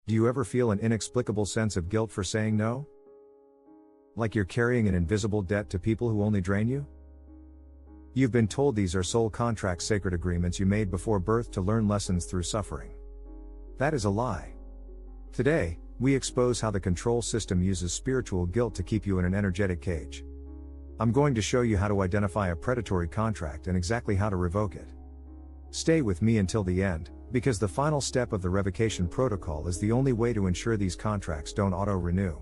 Do you ever feel an inexplicable sense of guilt for saying no? Like you're carrying an invisible debt to people who only drain you? You've been told these are soul contracts, sacred agreements you made before birth to learn lessons through suffering. That is a lie. Today, we expose how the control system uses spiritual guilt to keep you in an energetic cage. I'm going to show you how to identify a predatory contract and exactly how to revoke it. Stay with me until the end, because the final step of the Revocation Protocol is the only way to ensure these contracts don't auto-renew.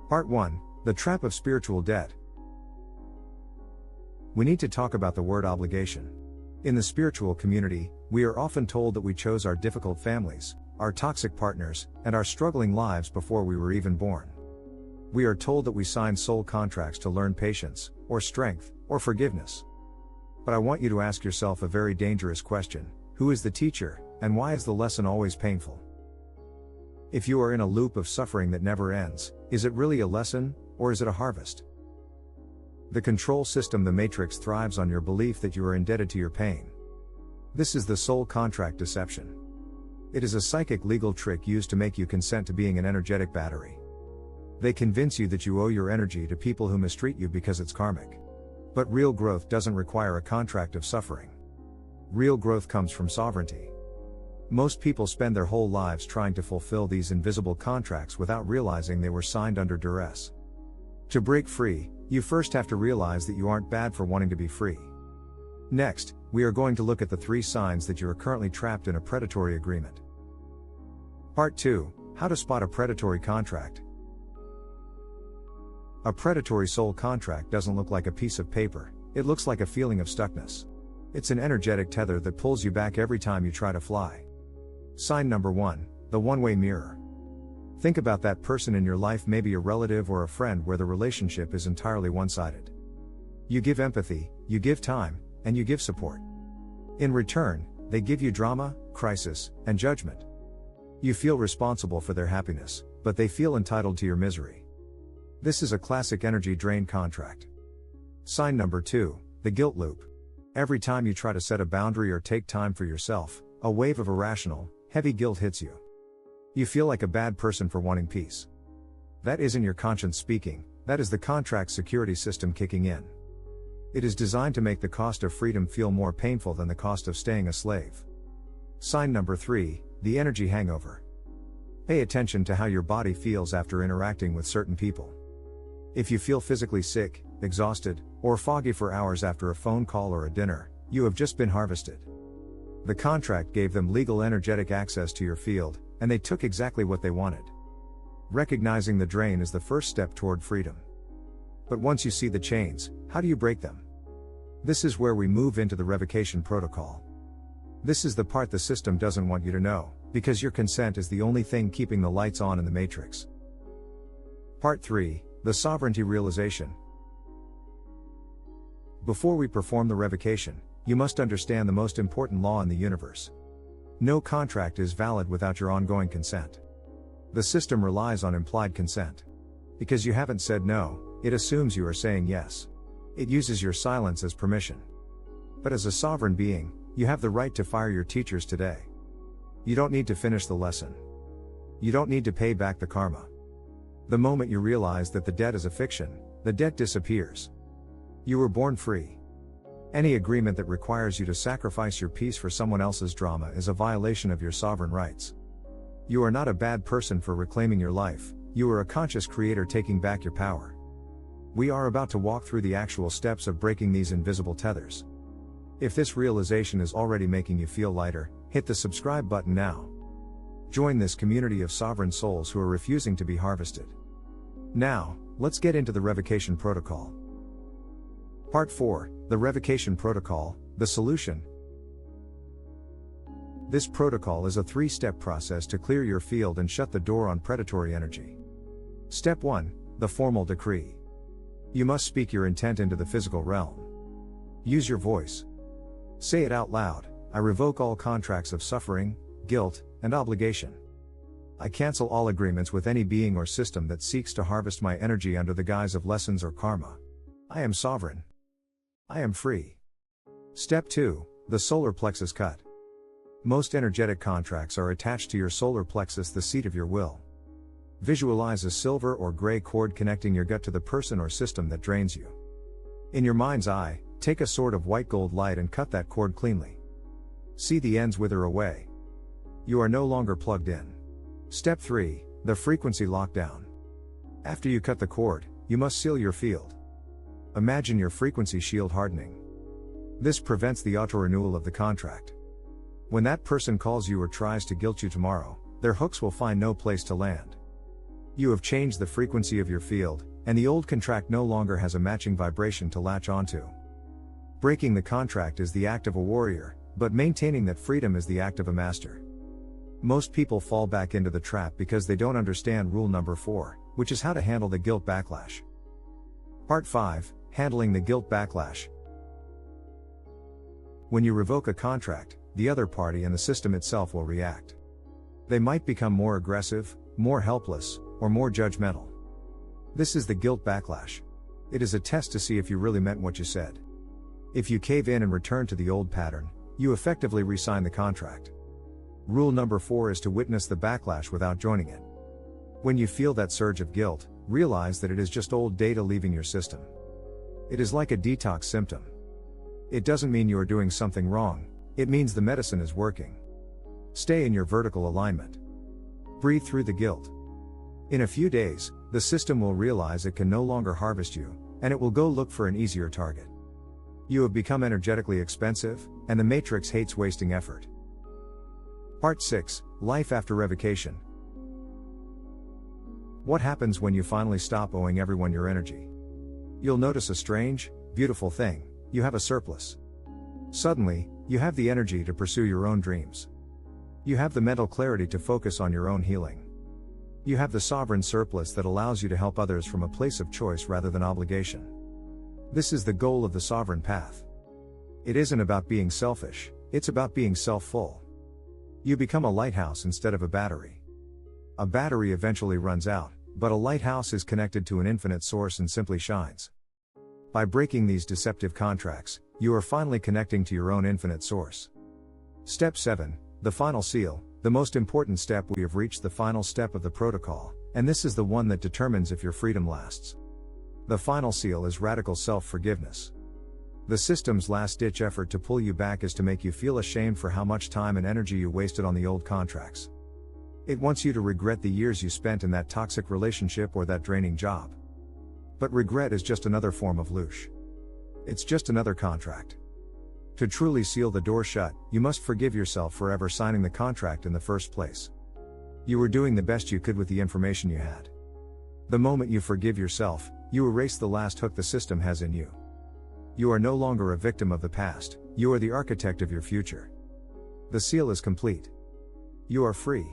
Part 1: The Trap of Spiritual Debt. We need to talk about the word obligation. In the spiritual community, we are often told that we chose our difficult families, our toxic partners, and our struggling lives before we were even born. We are told that we signed soul contracts to learn patience, or strength, or forgiveness. But I want you to ask yourself a very dangerous question: who is the teacher, and why is the lesson always painful? If you are in a loop of suffering that never ends, is it really a lesson, or is it a harvest? The control system, the matrix, thrives on your belief that you are indebted to your pain. This is the soul contract deception. It is a psychic legal trick used to make you consent to being an energetic battery. They convince you that you owe your energy to people who mistreat you because it's karmic. But real growth doesn't require a contract of suffering. Real growth comes from sovereignty. Most people spend their whole lives trying to fulfill these invisible contracts without realizing they were signed under duress. To break free, you first have to realize that you aren't bad for wanting to be free. Next, we are going to look at the 3 signs that you are currently trapped in a predatory agreement. Part 2: How to spot a predatory contract. A predatory soul contract doesn't look like a piece of paper, it looks like a feeling of stuckness. It's an energetic tether that pulls you back every time you try to fly. Sign number 1: the one-way mirror. Think about that person in your life, maybe a relative or a friend, where the relationship is entirely one-sided. You give empathy, you give time, and you give support. In return, they give you drama, crisis, and judgment. You feel responsible for their happiness, but they feel entitled to your misery. This is a classic energy drain contract. Sign number 2: the guilt loop. Every time you try to set a boundary or take time for yourself, a wave of irrational, heavy guilt hits you. You feel like a bad person for wanting peace. That isn't your conscience speaking, that is the contract security system kicking in. It is designed to make the cost of freedom feel more painful than the cost of staying a slave. Sign number 3: the energy hangover. Pay attention to how your body feels after interacting with certain people. If you feel physically sick, exhausted, or foggy for hours after a phone call or a dinner, you have just been harvested. The contract gave them legal energetic access to your field, and they took exactly what they wanted. Recognizing the drain is the first step toward freedom. But once you see the chains, how do you break them? This is where we move into the Revocation Protocol. This is the part the system doesn't want you to know, because your consent is the only thing keeping the lights on in the matrix. Part 3: the sovereignty realization. Before we perform the revocation, you must understand the most important law in the universe. No contract is valid without your ongoing consent. The system relies on implied consent. Because you haven't said no, it assumes you are saying yes. It uses your silence as permission. But as a sovereign being, you have the right to fire your teachers today. You don't need to finish the lesson. You don't need to pay back the karma. The moment you realize that the debt is a fiction, the debt disappears. You were born free. Any agreement that requires you to sacrifice your peace for someone else's drama is a violation of your sovereign rights. You are not a bad person for reclaiming your life, you are a conscious creator taking back your power. We are about to walk through the actual steps of breaking these invisible tethers. If this realization is already making you feel lighter, hit the subscribe button now. Join this community of sovereign souls who are refusing to be harvested. Now, let's get into the Revocation Protocol. Part 4: the Revocation Protocol, the solution. This protocol is a 3-step process to clear your field and shut the door on predatory energy. Step 1: the formal decree. You must speak your intent into the physical realm. Use your voice. Say it out loud: I revoke all contracts of suffering, guilt, and obligation. I cancel all agreements with any being or system that seeks to harvest my energy under the guise of lessons or karma. I am sovereign. I am free. Step 2: the solar plexus cut. Most energetic contracts are attached to your solar plexus, the seat of your will. Visualize a silver or gray cord connecting your gut to the person or system that drains you. In your mind's eye, take a sword of white gold light and cut that cord cleanly. See the ends wither away. You are no longer plugged in. Step 3. The frequency lockdown. After you cut the cord, you must seal your field. Imagine your frequency shield hardening. This prevents the auto-renewal of the contract. When that person calls you or tries to guilt you tomorrow, their hooks will find no place to land. You have changed the frequency of your field, and the old contract no longer has a matching vibration to latch onto. Breaking the contract is the act of a warrior, but maintaining that freedom is the act of a master. Most people fall back into the trap because they don't understand rule number 4, which is how to handle the guilt backlash. Part 5, Handling the Guilt Backlash. When you revoke a contract, the other party and the system itself will react. They might become more aggressive, more helpless, or more judgmental. This is the guilt backlash. It is a test to see if you really meant what you said. If you cave in and return to the old pattern, you effectively re-sign the contract. Rule number 4 is to witness the backlash without joining it. When you feel that surge of guilt, realize that it is just old data leaving your system. It is like a detox symptom. It doesn't mean you are doing something wrong, it means the medicine is working. Stay in your vertical alignment. Breathe through the guilt. In a few days, the system will realize it can no longer harvest you, and it will go look for an easier target. You have become energetically expensive, and the matrix hates wasting effort. Part 6, Life After Revocation. What happens when you finally stop owing everyone your energy? You'll notice a strange, beautiful thing: you have a surplus. Suddenly, you have the energy to pursue your own dreams. You have the mental clarity to focus on your own healing. You have the sovereign surplus that allows you to help others from a place of choice rather than obligation. This is the goal of the sovereign path. It isn't about being selfish, it's about being self-full. You become a lighthouse instead of a battery. A battery eventually runs out, but a lighthouse is connected to an infinite source and simply shines. By breaking these deceptive contracts, you are finally connecting to your own infinite source. Step 7, the final seal, the most important step. We have reached the final step of the protocol, and this is the one that determines if your freedom lasts. The final seal is radical self-forgiveness. The system's last-ditch effort to pull you back is to make you feel ashamed for how much time and energy you wasted on the old contracts. It wants you to regret the years you spent in that toxic relationship or that draining job. But regret is just another form of loosh. It's just another contract. To truly seal the door shut, you must forgive yourself for ever signing the contract in the first place. You were doing the best you could with the information you had. The moment you forgive yourself, you erase the last hook the system has in you. You are no longer a victim of the past, you are the architect of your future. The seal is complete. You are free.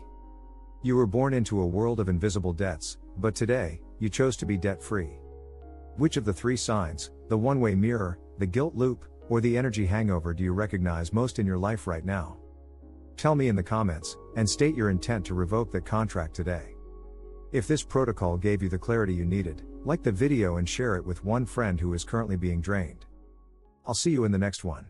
You were born into a world of invisible debts, but today, you chose to be debt-free. Which of the 3 signs, the one-way mirror, the guilt loop, or the energy hangover, do you recognize most in your life right now? Tell me in the comments, and state your intent to revoke that contract today. If this protocol gave you the clarity you needed, like the video and share it with one friend who is currently being drained. I'll see you in the next one.